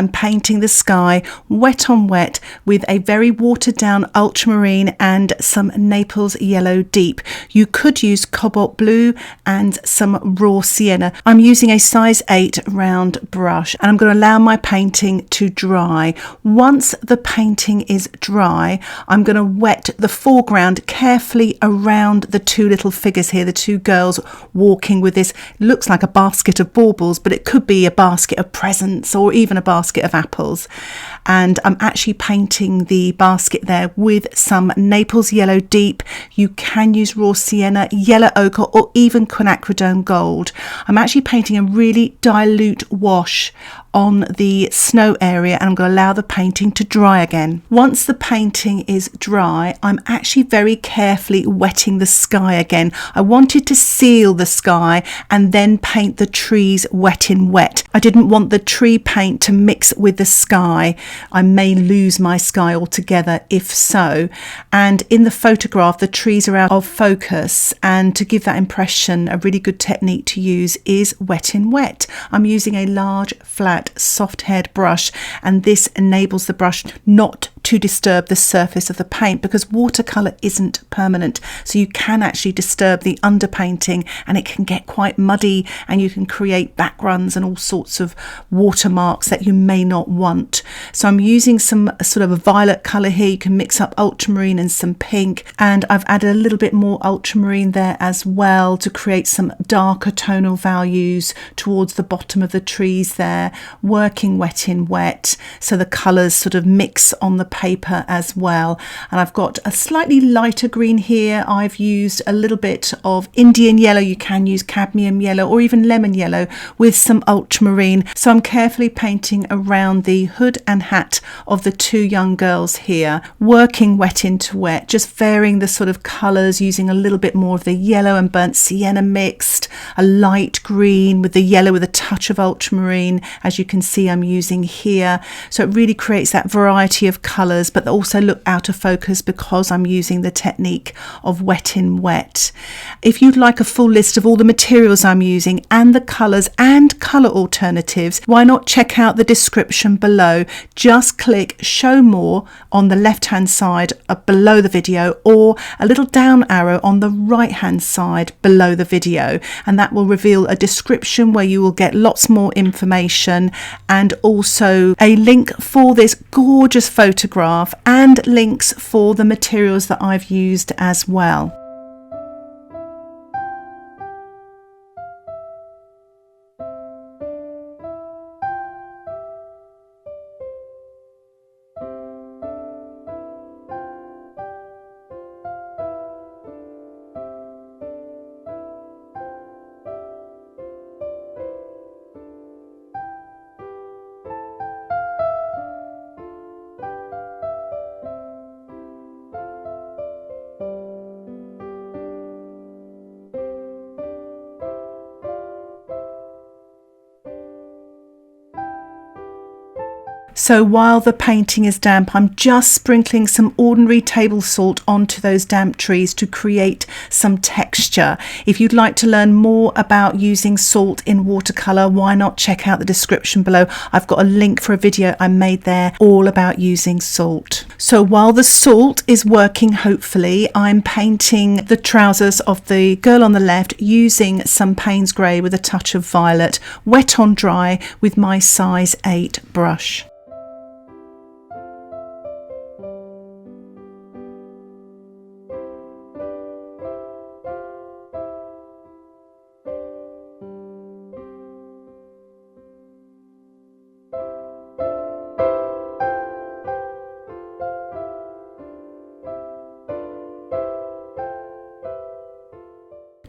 I'm painting the sky wet on wet with a very watered down ultramarine and some Naples yellow deep. You could use cobalt blue and some raw sienna. I'm using a size 8 round brush and I'm going to allow my painting to dry. Once the painting is dry, I'm going to wet the foreground carefully around the two little figures here, the two girls walking with this, looks like a basket of baubles, but it could be a basket of presents or even a basket of apples. And I'm actually painting the basket there with some Naples yellow deep. You can use raw sienna, yellow ochre, or even quinacridone gold. I'm actually painting a really dilute wash on the snow area and I'm going to allow the painting to dry again. Once the painting is dry, I'm actually very carefully wetting the sky again. I wanted to seal the sky and then paint the trees wet in wet. I didn't want the tree paint to mix with the sky. I may lose my sky altogether if so. And in the photograph, the trees are out of focus, and to give that impression, a really good technique to use is wet in wet. I'm using a large flat soft haired brush, and this enables the brush not to disturb the surface of the paint, because watercolour isn't permanent, so you can actually disturb the underpainting and it can get quite muddy and you can create backgrounds and all sorts of watermarks that you may not want. So I'm using some sort of a violet colour here. You can mix up ultramarine and some pink, and I've added a little bit more ultramarine there as well to create some darker tonal values towards the bottom of the trees there, working wet in wet so the colours sort of mix on the paper as well. And I've got a slightly lighter green here. I've used a little bit of Indian yellow. You can use cadmium yellow or even lemon yellow with some ultramarine. So I'm carefully painting around the hood and hat of the two young girls here, working wet into wet, just varying the sort of colours, using a little bit more of the yellow and burnt sienna mixed, a light green with the yellow with a touch of ultramarine, as you can see I'm using here. So it really creates that variety of colours, but also look out of focus because I'm using the technique of wet in wet. If you'd like a full list of all the materials I'm using and the colours and colour alternatives, why not check out the description below. Just click show more on the left hand side below the video, or a little down arrow on the right hand side below the video, and that will reveal a description where you will get lots more information and also a link for this gorgeous photograph and links for the materials that I've used as well. So while the painting is damp, I'm just sprinkling some ordinary table salt onto those damp trees to create some texture. If you'd like to learn more about using salt in watercolour, why not check out the description below. I've got a link for a video I made there all about using salt. So while the salt is working, hopefully, I'm painting the trousers of the girl on the left using some Payne's grey with a touch of violet, wet on dry with my size 8 brush.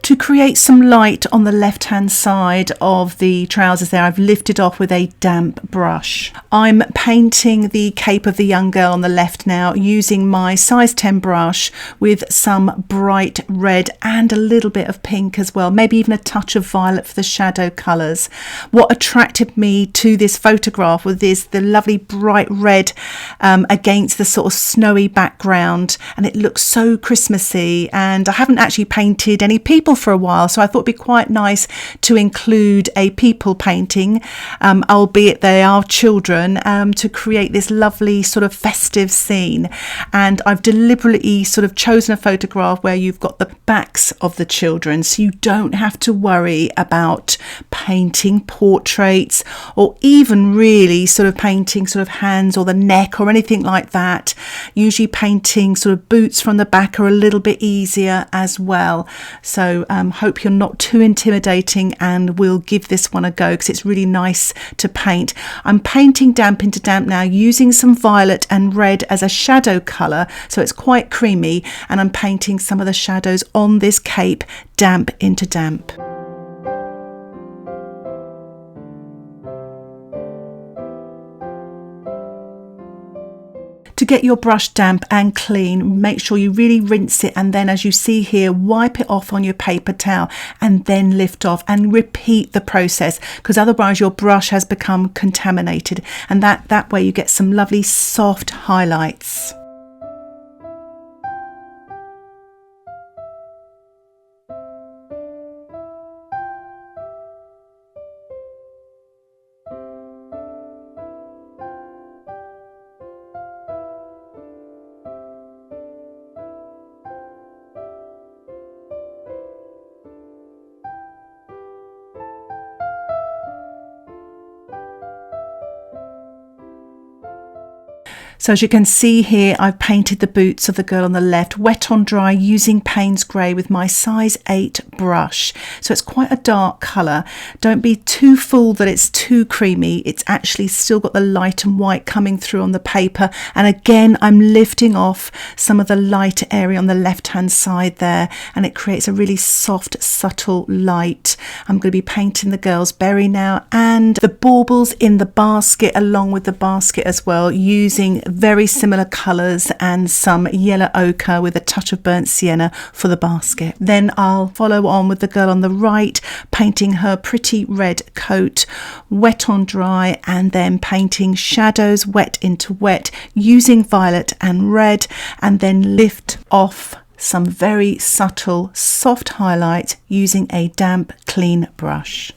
To create some light on the left hand side of the trousers there, I've lifted off with a damp brush. I'm painting the cape of the young girl on the left now using my size 10 brush with some bright red and a little bit of pink as well, maybe even a touch of violet for the shadow colours. What attracted me to this photograph was the lovely bright red against the sort of snowy background, and it looks so Christmassy. And I haven't actually painted any people for for a while, so I thought it'd be quite nice to include a people painting, albeit they are children, to create this lovely sort of festive scene. And I've deliberately sort of chosen a photograph where you've got the backs of the children, so you don't have to worry about painting portraits or even really sort of painting sort of hands or the neck or anything like that. Usually painting sort of boots from the back are a little bit easier as well. So hope you're not too intimidating, and we'll give this one a go because it's really nice to paint. I'm painting damp into damp now, using some violet and red as a shadow colour, so it's quite creamy, and I'm painting some of the shadows on this cape damp into damp. To get your brush damp and clean, make sure you really rinse it, and then, as you see here, wipe it off on your paper towel and then lift off and repeat the process, because otherwise your brush has become contaminated, and that way you get some lovely soft highlights. So as you can see here, I've painted the boots of the girl on the left, wet on dry, using Payne's grey with my size 8 brush. So it's quite a dark colour. Don't be too full that it's too creamy. It's actually still got the light and white coming through on the paper. And again, I'm lifting off some of the lighter area on the left-hand side there, and it creates a really soft, subtle light. I'm going to be painting the girl's berry now, and the baubles in the basket along with the basket as well, using very similar colours and some yellow ochre with a touch of burnt sienna for the basket. Then I'll follow on with the girl on the right, painting her pretty red coat, wet on dry, and then painting shadows wet into wet using violet and red, and then lift off some very subtle soft highlight using a damp clean brush.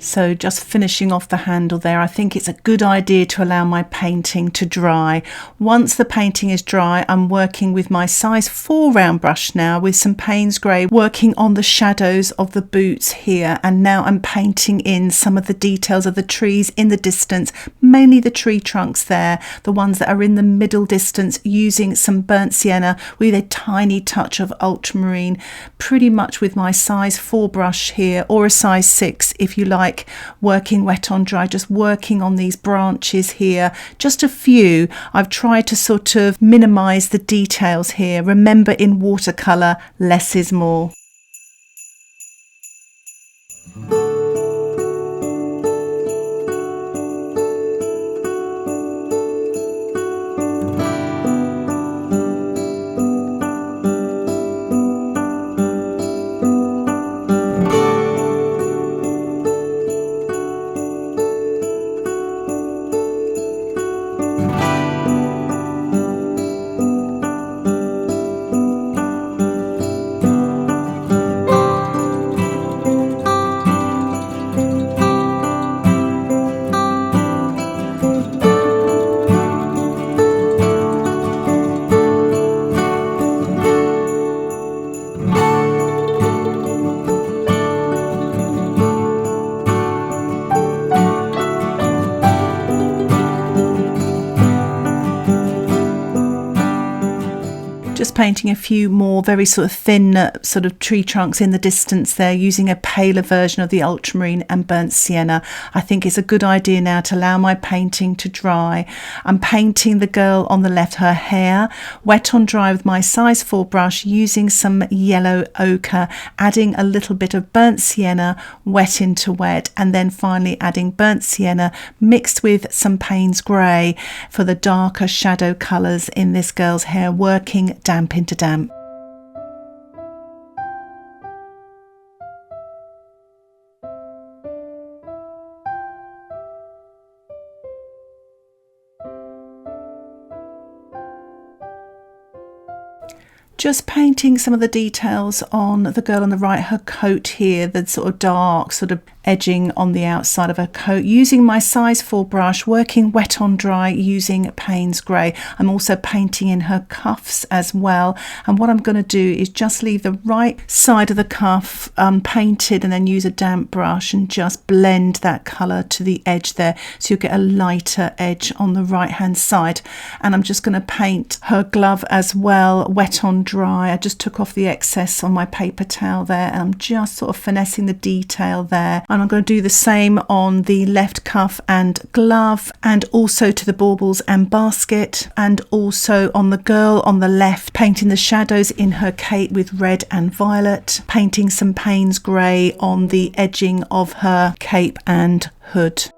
So just finishing off the handle there, I think it's a good idea to allow my painting to dry. Once the painting is dry, I'm working with my size 4 round brush now with some Payne's Grey, working on the shadows of the boots here. And now I'm painting in some of the details of the trees in the distance, mainly the tree trunks there, the ones that are in the middle distance, using some burnt sienna with a tiny touch of ultramarine, pretty much with my size 4 brush here, or a size 6 if you like. Working wet on dry, just working on these branches here, just a few. I've tried to sort of minimize the details here. Remember, in watercolor, less is more. Just painting a few more very sort of thin sort of tree trunks in the distance there, using a paler version of the ultramarine and burnt sienna. I think it's a good idea now to allow my painting to dry. I'm painting the girl on the left, her hair, wet on dry with my size 4 brush, using some yellow ochre, adding a little bit of burnt sienna, wet into wet, and then finally adding burnt sienna mixed with some Payne's Grey for the darker shadow colours in this girl's hair, working damp into damp. Just painting some of the details on the girl on the right, her coat here, the sort of dark sort of edging on the outside of her coat, using my size 4 brush, working wet on dry, using Payne's Grey. I'm also painting in her cuffs as well, and what I'm going to do is just leave the right side of the cuff painted, and then use a damp brush and just blend that colour to the edge there, so you'll get a lighter edge on the right hand side. And I'm just going to paint her glove as well, wet on dry. I just took off the excess on my paper towel there, and I'm just sort of finessing the detail there. And I'm going to do the same on the left cuff and glove, and also to the baubles and basket, and also on the girl on the left, painting the shadows in her cape with red and violet, painting some Payne's Grey on the edging of her cape and hood.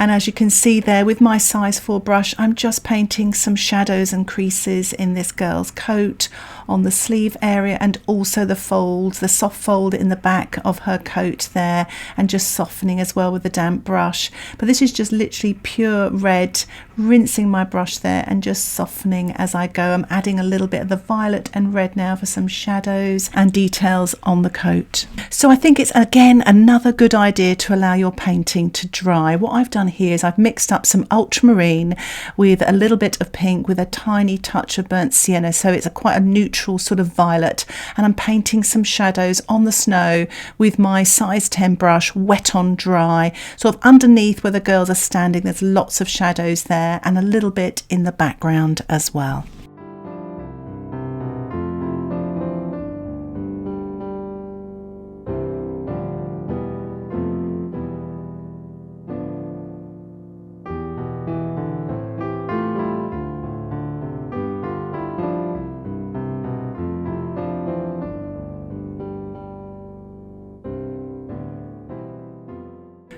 And as you can see there with my size 4 brush, I'm just painting some shadows and creases in this girl's coat, on the sleeve area, and also the folds, the soft fold in the back of her coat there, and just softening as well with the damp brush. But this is just literally pure red, rinsing my brush there and just softening as I go. I'm adding a little bit of the violet and red now for some shadows and details on the coat. So I think it's again another good idea to allow your painting to dry. What I've done here is I've mixed up some ultramarine with a little bit of pink with a tiny touch of burnt sienna, so it's quite a neutral sort of violet, and I'm painting some shadows on the snow with my size 10 brush, wet on dry, sort of underneath where the girls are standing. There's lots of shadows there and a little bit in the background as well.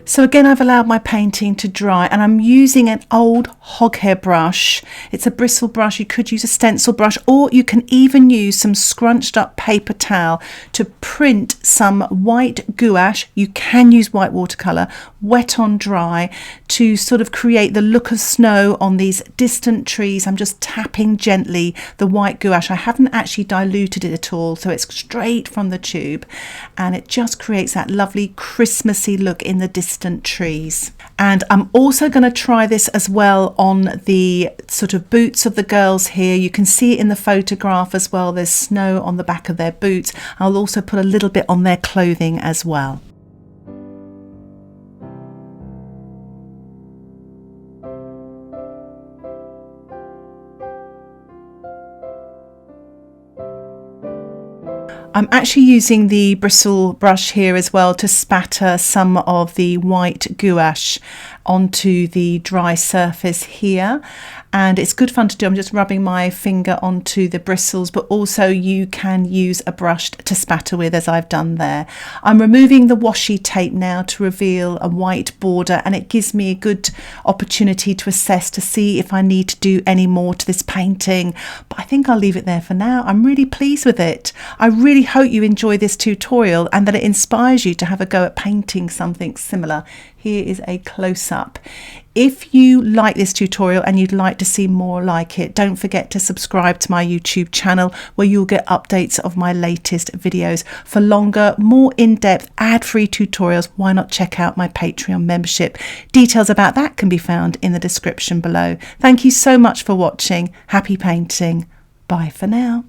So again, I've allowed my painting to dry, and I'm using an old hoghair brush. It's a bristle brush. You could use a stencil brush, or you can even use some scrunched up paper towel to print some white gouache. You can use white watercolour, wet on dry, to sort of create the look of snow on these distant trees. I'm just tapping gently the white gouache. I haven't actually diluted it at all, so it's straight from the tube, and it just creates that lovely Christmassy look in the distant trees. And I'm also going to try this as well on the sort of boots of the girls here. You can see it in the photograph as well. There's snow on the back of their boots. I'll also put a little bit on their clothing as well. I'm actually using the bristle brush here as well to spatter some of the white gouache onto the dry surface here, and it's good fun to do. I'm just rubbing my finger onto the bristles, but also you can use a brush to spatter with, as I've done there. I'm removing the washi tape now to reveal a white border, and it gives me a good opportunity to assess to see if I need to do any more to this painting, but I think I'll leave it there for now. I'm really pleased with it. I really hope you enjoy this tutorial and that it inspires you to have a go at painting something similar. Here is a close-up. If you like this tutorial and you'd like to see more like it, don't forget to subscribe to my YouTube channel, where you'll get updates of my latest videos. For longer, more in-depth, ad-free tutorials, why not check out my Patreon membership? Details about that can be found in the description below. Thank you so much for watching. Happy painting. Bye for now.